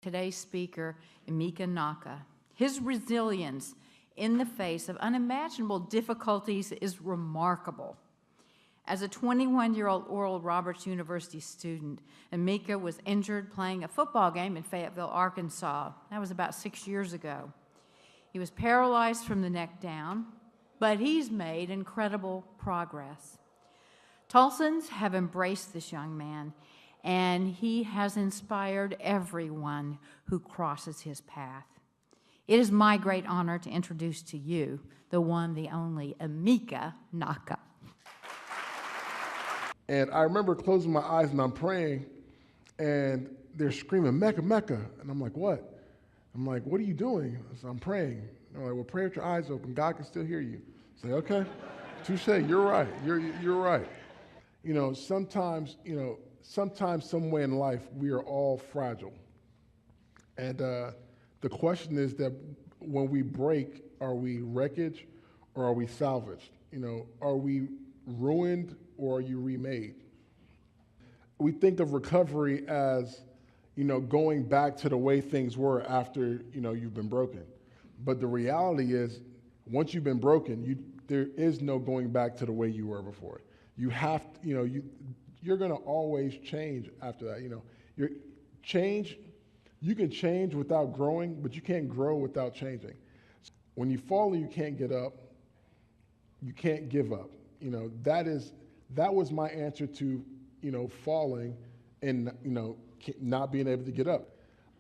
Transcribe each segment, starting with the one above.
today's speaker, Emeka Nnaka. His resilience in the face of unimaginable difficulties is remarkable. As a 21-year-old Oral Roberts University student, Emeka was injured playing a football game in Fayetteville, Arkansas. That was about 6 years ago. He was paralyzed from the neck down, but he's made incredible progress. Tulsans have embraced this young man, and he has inspired everyone who crosses his path. It is my great honor to introduce to you the one, the only, Emeka Nnaka. And I remember closing my eyes and I'm praying, and they're screaming, "Mecca, Mecca." And I'm like, "What?" I'm like, "What are you doing?" So I'm praying. They're like, "Well, pray with your eyes open. God can still hear you." I say, "Okay, touche, you're right. You're right." Sometimes some way in life, we are all fragile. And the question is that when we break, are we wreckage or are we salvaged? Are we ruined or are you remade? We think of recovery as, going back to the way things were after, you've been broken. But the reality is, once you've been broken, there is no going back to the way you were before. You have to, you're going to always change after that. You can change without growing, but you can't grow without changing. When you fall and you can't get up, you can't give up. That was my answer to, falling and, not being able to get up.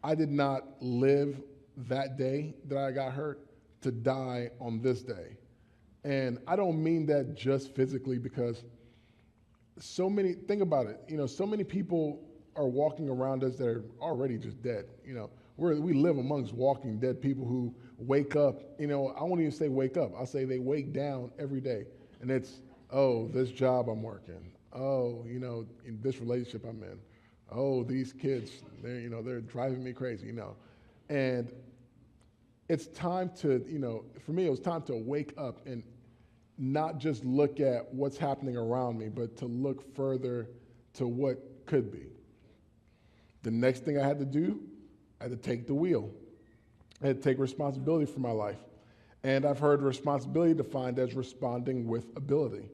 I did not live that day that I got hurt to die on this day. And I don't mean that just physically, because think about it, so many people are walking around us that are already just dead. We live amongst walking dead people who wake up, I won't even say wake up, I'll say they wake down every day. And it's, oh, this job I'm working. Oh, in this relationship I'm in. Oh, these kids, they're driving me crazy, And it's time to, for me, it was time to wake up and not just look at what's happening around me, but to look further to what could be. The next thing I had to do, I had to take the wheel. I had to take responsibility for my life. And I've heard responsibility defined as responding with ability.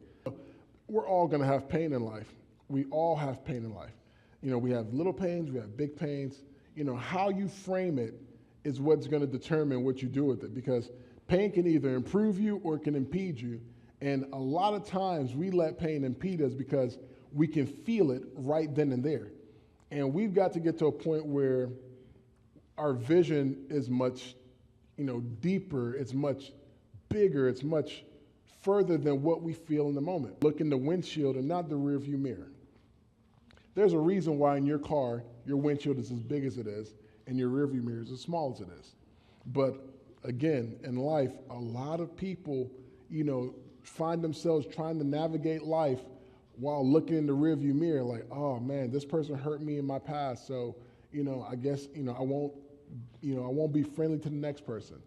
We're all going to have pain in life. We all have pain in life. We have little pains, we have big pains. How you frame it is what's going to determine what you do with it, because pain can either improve you or it can impede you. And a lot of times we let pain impede us because we can feel it right then and there. And we've got to get to a point where our vision is much, deeper, it's much bigger, it's much further than what we feel in the moment. Look in the windshield and not the rearview mirror. There's a reason why in your car, your windshield is as big as it is and your rearview mirror is as small as it is. But again, in life, a lot of people, find themselves trying to navigate life while looking in the rearview mirror like, oh man, this person hurt me in my past, so, I guess, I won't be friendly to the next person.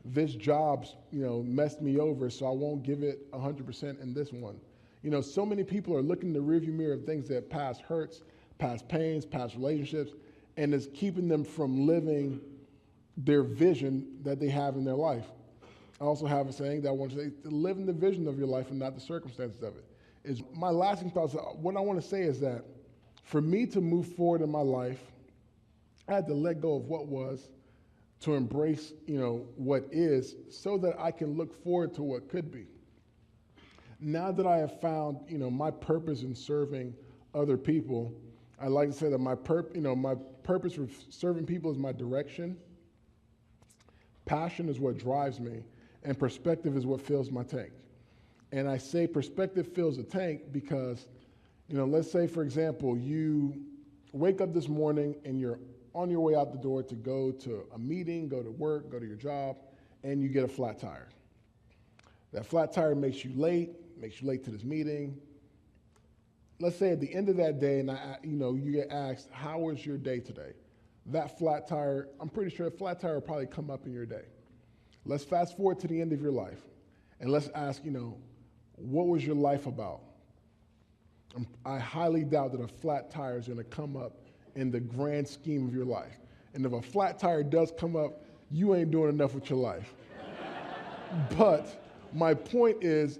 This job's, messed me over, so I won't give it 100% in this one. So many people are looking in the rearview mirror of things that past hurts, past pains, past relationships, and it's keeping them from living their vision that they have in their life. I also have a saying that I want to say, live in the vision of your life and not the circumstances of it. My lasting thoughts, what I want to say is that for me to move forward in my life, I had to let go of what was to embrace, what is, so that I can look forward to what could be. Now that I have found, my purpose in serving other people, I like to say that my purpose for serving people is my direction. Passion is what drives me, and perspective is what fills my tank. And I say perspective fills a tank because, let's say, for example, you wake up this morning and you're on your way out the door to go to a meeting, go to work, go to your job, and you get a flat tire. That flat tire makes you late to this meeting. Let's say at the end of that day, and you get asked, how was your day today? That flat tire, I'm pretty sure a flat tire will probably come up in your day. Let's fast forward to the end of your life, and let's ask, what was your life about? I highly doubt that a flat tire is going to come up in the grand scheme of your life. And if a flat tire does come up, you ain't doing enough with your life. But my point is,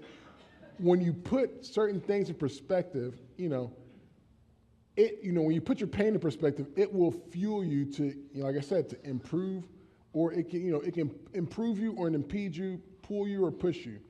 when you put certain things in perspective, when you put your pain in perspective, it will fuel you to, like I said, to improve, or it can improve you or impede you, pull you or push you.